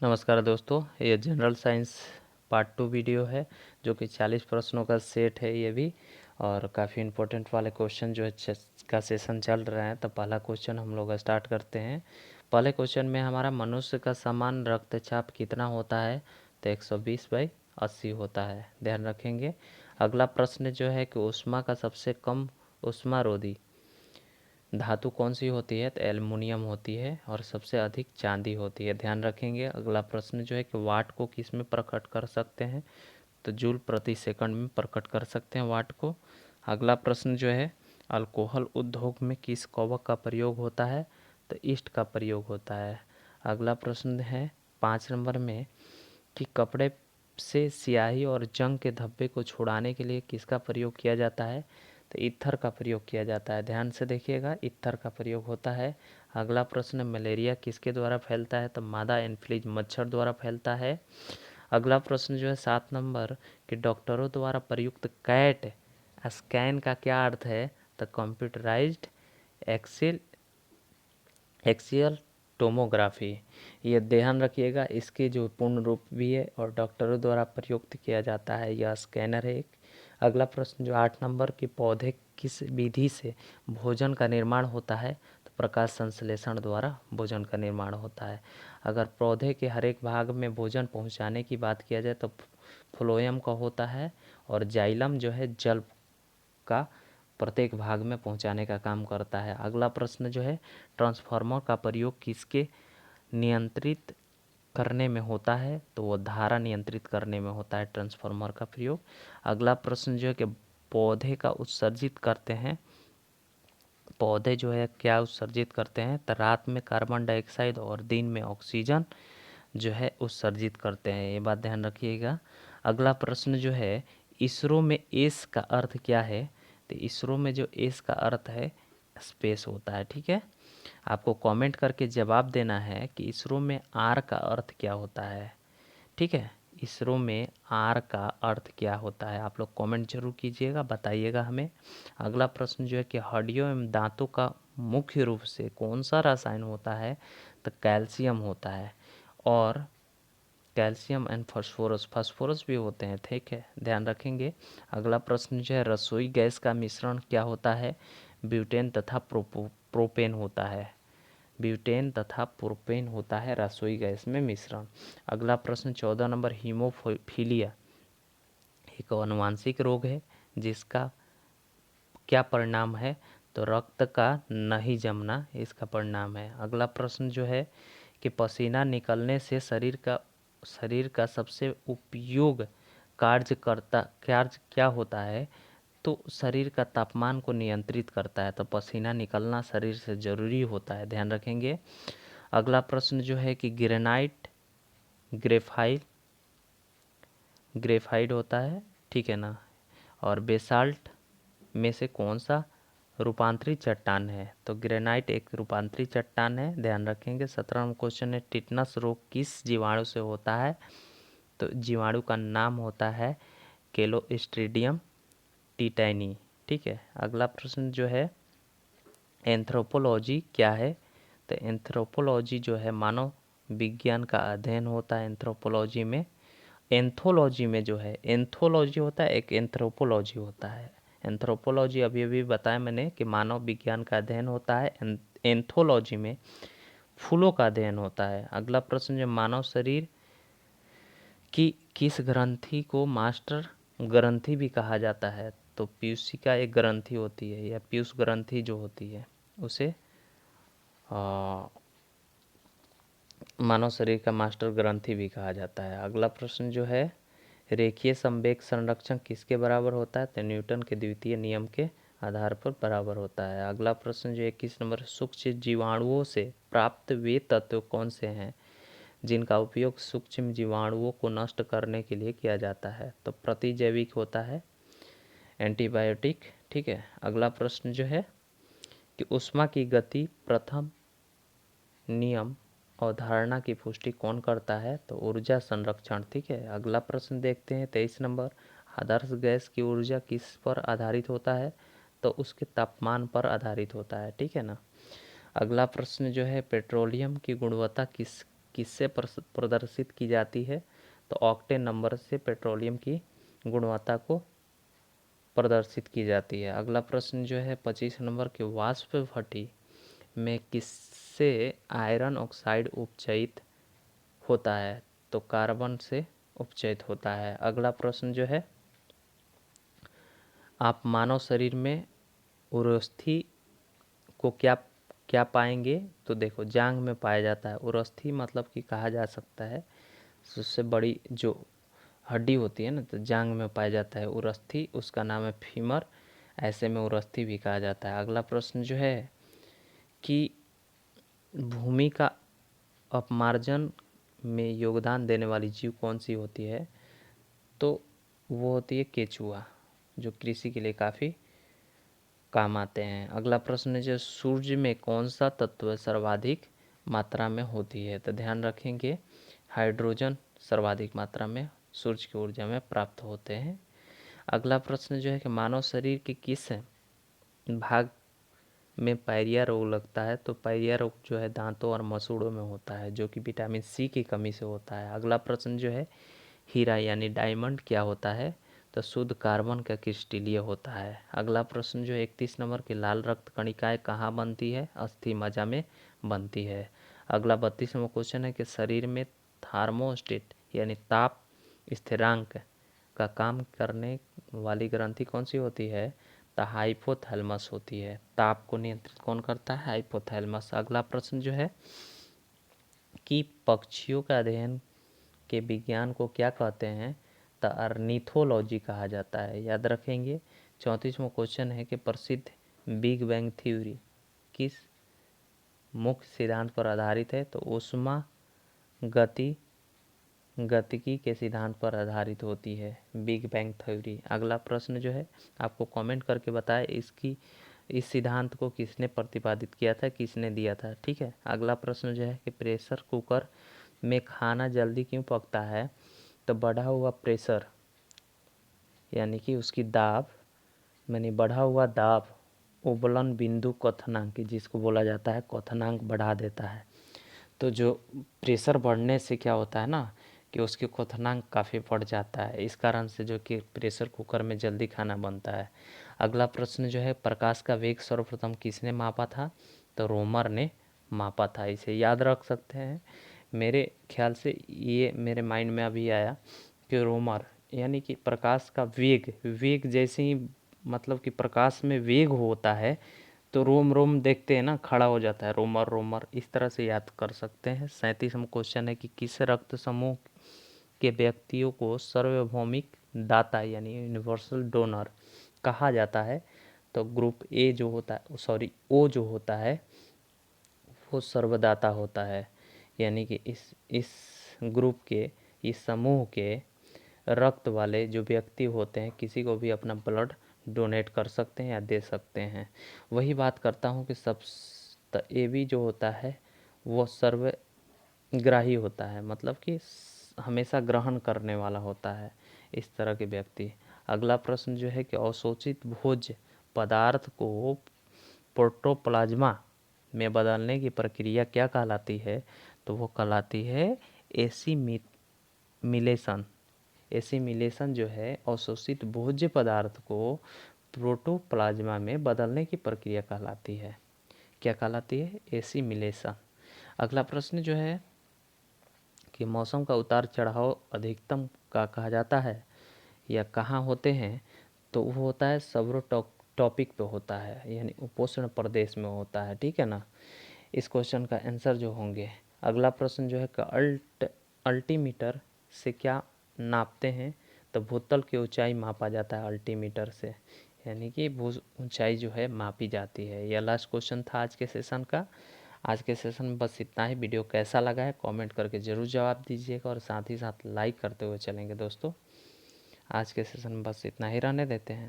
नमस्कार दोस्तों, ये जनरल साइंस पार्ट 2 वीडियो है जो कि 40 प्रश्नों का सेट है ये भी। और काफ़ी इम्पोर्टेंट वाले क्वेश्चन जो है का सेशन चल रहा है। तो पहला क्वेश्चन हम लोग स्टार्ट करते हैं। पहले क्वेश्चन में हमारा मनुष्य का सामान्य रक्तचाप कितना होता है? तो 120/80 होता है, ध्यान रखेंगे। अगला प्रश्न जो है कि ऊष्मा का सबसे कम ऊष्मारोधी धातु कौन सी होती है? तो एल्युमिनियम होती है। और सबसे अधिक चांदी होती है, ध्यान रखेंगे। अगला प्रश्न जो है कि वाट को किस में प्रकट कर सकते हैं? तो जूल प्रति सेकंड में प्रकट कर सकते हैं वाट को। अगला प्रश्न जो है अल्कोहल उद्योग में किस कवक का प्रयोग होता है? तो ईस्ट का प्रयोग होता है। अगला प्रश्न है 5 नंबर में कि कपड़े से स्याही और जंग के धब्बे को छुड़ाने के लिए किसका प्रयोग किया जाता है? तो इत्थर का प्रयोग किया जाता है, ध्यान से देखिएगा, इत्थर का प्रयोग होता है। अगला प्रश्न मलेरिया किसके द्वारा फैलता है? तो मादा एनफ्लूएंजा मच्छर द्वारा फैलता है। अगला प्रश्न जो है 7 नंबर कि डॉक्टरों द्वारा प्रयुक्त कैट स्कैन का क्या अर्थ है? तो कंप्यूटराइज्ड एक्सेल एक्सियल टोमोग्राफी। ये ध्यान रखिएगा, इसके जो पूर्ण रूप भी है और डॉक्टरों द्वारा प्रयुक्त किया जाता है, यह स्कैनर है एक। अगला प्रश्न जो 8 नंबर कि पौधे किस विधि से भोजन का निर्माण होता है? तो प्रकाश संश्लेषण द्वारा भोजन का निर्माण होता है। अगर पौधे के हर एक भाग में भोजन पहुंचाने की बात किया जाए तो फ्लोएम का होता है। और जाइलम जो है जल का प्रत्येक भाग में पहुंचाने का काम करता है। अगला प्रश्न जो है ट्रांसफार्मर का प्रयोग किसके नियंत्रित करने में होता है? तो वो धारा नियंत्रित करने में होता है ट्रांसफार्मर का प्रयोग। अगला प्रश्न जो है कि पौधे का उत्सर्जित करते हैं, पौधे जो है क्या उत्सर्जित करते हैं? तो रात में कार्बन डाइऑक्साइड और दिन में ऑक्सीजन जो है उत्सर्जित करते हैं, ये बात ध्यान रखिएगा। अगला प्रश्न जो है इसरो में एस का अर्थ क्या है? तो इसरो में जो एस का अर्थ है स्पेस होता है, ठीक है। आपको कमेंट करके जवाब देना है कि इसरो में आर का अर्थ क्या होता है, ठीक है। इसरो में आर का अर्थ क्या होता है, आप लोग कमेंट जरूर कीजिएगा, बताइएगा हमें। अगला प्रश्न जो है कि हड्डियों एवं दांतों का मुख्य रूप से कौन सा रसायन होता है? तो कैल्शियम होता है। और कैल्शियम एंड फास्फोरस, फास्फोरस भी होते हैं, ठीक है, ध्यान रखेंगे। अगला प्रश्न जो है रसोई गैस का मिश्रण क्या होता है? ब्यूटेन तथा प्रोपेन होता है। ब्यूटेन तथा प्रोपेन होता है रसोई गैस में मिश्रण। अगला प्रश्न 14 नंबर हीमोफीलिया एक आनुवांशिक रोग है जिसका क्या परिणाम है? तो रक्त का नहीं जमना इसका परिणाम है। अगला प्रश्न जो है कि पसीना निकलने से शरीर का सबसे उपयोग कार्य क्या होता है? तो शरीर का तापमान को नियंत्रित करता है। तो पसीना निकलना शरीर से ज़रूरी होता है, ध्यान रखेंगे। अगला प्रश्न जो है कि ग्रेनाइट ग्रेफाइट होता है, ठीक है ना। और बेसाल्ट में से कौन सा रूपांतरित चट्टान है? तो ग्रेनाइट एक रूपांतरित चट्टान है, ध्यान रखेंगे। 17वां क्वेश्चन है टिटनस रोग किस जीवाणु से होता है? तो जीवाणु का नाम होता है क्लोस्ट्रीडियम टिटैनी, ठीक है। अगला प्रश्न जो है एंथ्रोपोलॉजी क्या है? तो एंथ्रोपोलॉजी जो है मानव विज्ञान का अध्ययन होता है एंथ्रोपोलॉजी में। एंथोलॉजी में जो है एंथोलॉजी होता है, एक एंथ्रोपोलॉजी होता है। एंथ्रोपोलॉजी अभी अभी बताया मैंने कि मानव विज्ञान का अध्ययन होता है। एंथोलॉजी में फूलों का अध्ययन होता है। अगला प्रश्न जो मानव शरीर की किस ग्रंथि को मास्टर ग्रंथि भी कहा जाता है? तो पीयूषिका एक ग्रंथि होती है, या पीयूष ग्रंथि जो होती है उसे मानव शरीर का मास्टर ग्रंथि भी कहा जाता है। अगला प्रश्न जो है रेखीय संवेग संरक्षण किसके बराबर होता है? तो न्यूटन के द्वितीय नियम के आधार पर बराबर होता है। अगला प्रश्न जो 21 नंबर सूक्ष्म जीवाणुओं से प्राप्त वे तत्व कौन से हैं जिनका उपयोग सूक्ष्म जीवाणुओं को नष्ट करने के लिए किया जाता है? तो प्रतिजैविक होता है, एंटीबायोटिक, ठीक है। अगला प्रश्न जो है कि ऊष्मा की गति प्रथम नियम अवधारणा की पुष्टि कौन करता है? तो ऊर्जा संरक्षण, ठीक है। अगला प्रश्न देखते हैं 23 नंबर आदर्श गैस की ऊर्जा किस पर आधारित होता है? तो उसके तापमान पर आधारित होता है, ठीक है ना। अगला प्रश्न जो है पेट्रोलियम की गुणवत्ता किससे प्रदर्शित की जाती है? तो ऑक्टेन नंबर से पेट्रोलियम की गुणवत्ता को प्रदर्शित की जाती है। अगला प्रश्न जो है 25 नंबर के वाष्प भट्टी में किससे आयरन ऑक्साइड उपचयित होता है? तो कार्बन से उपचयित होता है। अगला प्रश्न जो है, आप मानव शरीर में उरस्थि को क्या क्या पाएंगे? तो देखो, जांघ में पाया जाता है। उरस्थि मतलब कि कहा जा सकता है सबसे बड़ी जो हड्डी होती है ना, तो जांघ में पाया जाता है उरस्थि, उसका नाम है फीमर। ऐसे में उरस्थि भी कहा जाता है। अगला प्रश्न जो है कि भूमि का अपमार्जन में योगदान देने वाली जीव कौन सी होती है? तो वो होती है केचुआ, जो कृषि के लिए काफ़ी काम आते हैं। अगला प्रश्न है, जो सूर्य में कौन सा तत्व सर्वाधिक मात्रा में होती है? तो ध्यान रखेंगे, हाइड्रोजन सर्वाधिक मात्रा में सूर्य की ऊर्जा में प्राप्त होते हैं। अगला प्रश्न जो है कि मानव शरीर के किस भाग में पायरिया रोग लगता है? तो पायरिया रोग जो है दांतों और मसूड़ों में होता है, जो कि विटामिन सी की कमी से होता है। अगला प्रश्न जो है, हीरा यानी डायमंड क्या होता है? तो शुद्ध कार्बन का क्रिस्टलीय होता है। अगला प्रश्न जो है 31 नंबर की, लाल रक्त कणिकाएं कहाँ बनती है? अस्थि मज्जा में बनती है। अगला 32 नंबर क्वेश्चन है कि शरीर में थार्मोस्टेट यानी ताप स्थिरांक का काम करने वाली ग्रंथि कौन सी होती है? तो हाइपोथैलेमस होती है। ताप को नियंत्रित कौन करता है? हाइपोथैलेमस। अगला प्रश्न जो है कि पक्षियों का अध्ययन के विज्ञान को क्या कहते हैं? तो अर्निथोलॉजी कहा जाता है, याद रखेंगे। 34वां क्वेश्चन है कि प्रसिद्ध बिग बैंग थ्योरी किस मुख्य सिद्धांत पर आधारित है? तो ऊष्मा गतिकी के सिद्धांत पर आधारित होती है बिग बैंग थ्योरी। अगला प्रश्न जो है, आपको कमेंट करके बताएं इस सिद्धांत को किसने प्रतिपादित किया था, किसने दिया था, ठीक है। अगला प्रश्न जो है कि प्रेशर कुकर में खाना जल्दी क्यों पकता है? तो बढ़ा हुआ प्रेशर यानी कि उसकी दाब, यानी बढ़ा हुआ दाब उबलन बिंदु क्वथनांक, जिसको बोला जाता है क्वथनांक, बढ़ा देता है। तो जो प्रेशर बढ़ने से क्या होता है ना कि उसकी क्वथनांक काफ़ी बढ़ जाता है, इस कारण से जो कि प्रेशर कुकर में जल्दी खाना बनता है। अगला प्रश्न जो है, प्रकाश का वेग सर्वप्रथम किसने मापा था? तो रोमर ने मापा था। इसे याद रख सकते हैं। मेरे ख्याल से ये मेरे माइंड में अभी आया कि रोमर यानी कि प्रकाश का वेग जैसे ही मतलब कि प्रकाश में वेग होता है तो रोम रोम देखते हैं ना, खड़ा हो जाता है, रोमर रोमर, इस तरह से याद कर सकते हैं। 37वां क्वेश्चन है कि किस रक्त समूह के व्यक्तियों को सार्वभौमिक दाता यानी यूनिवर्सल डोनर कहा जाता है? तो ग्रुप ए जो होता है, ओ जो होता है वो सर्वदाता होता है। यानी कि इस ग्रुप के, इस समूह के रक्त वाले जो व्यक्ति होते हैं किसी को भी अपना ब्लड डोनेट कर सकते हैं या दे सकते हैं। वही बात करता हूँ कि ए बी जो होता है वो सर्वग्राही होता है, मतलब कि हमेशा ग्रहण करने वाला होता है, इस तरह के व्यक्ति। अगला प्रश्न जो है कि अवशोषित भोज्य पदार्थ को प्रोटोप्लाज्मा में बदलने की प्रक्रिया क्या कहलाती है? तो वो कहलाती है एसिमिलेशन। एसिमिलेशन जो है अवशोषित भोज्य पदार्थ को प्रोटोप्लाज्मा में बदलने की प्रक्रिया कहलाती है। क्या कहलाती है? एसिमिलेशन। अगला प्रश्न जो है कि मौसम का उतार चढ़ाव अधिकतम का कहा जाता है या कहाँ होते हैं? तो वो होता है सबट्रॉपिक पे होता है, यानी उपोष्ण प्रदेश में होता है, ठीक है ना। इस क्वेश्चन का आंसर जो होंगे। अगला प्रश्न जो है कि अल्टीमीटर से क्या नापते हैं? तो भूतल की ऊंचाई मापा जाता है अल्टीमीटर से, यानी कि भू ऊंचाई जो है मापी जाती है। यह लास्ट क्वेश्चन था आज के सेशन का। आज के सेशन में बस इतना ही। वीडियो कैसा लगा है कमेंट करके ज़रूर जवाब दीजिएगा और साथ ही साथ लाइक करते हुए चलेंगे दोस्तों। आज के सेशन में बस इतना ही रहने देते हैं।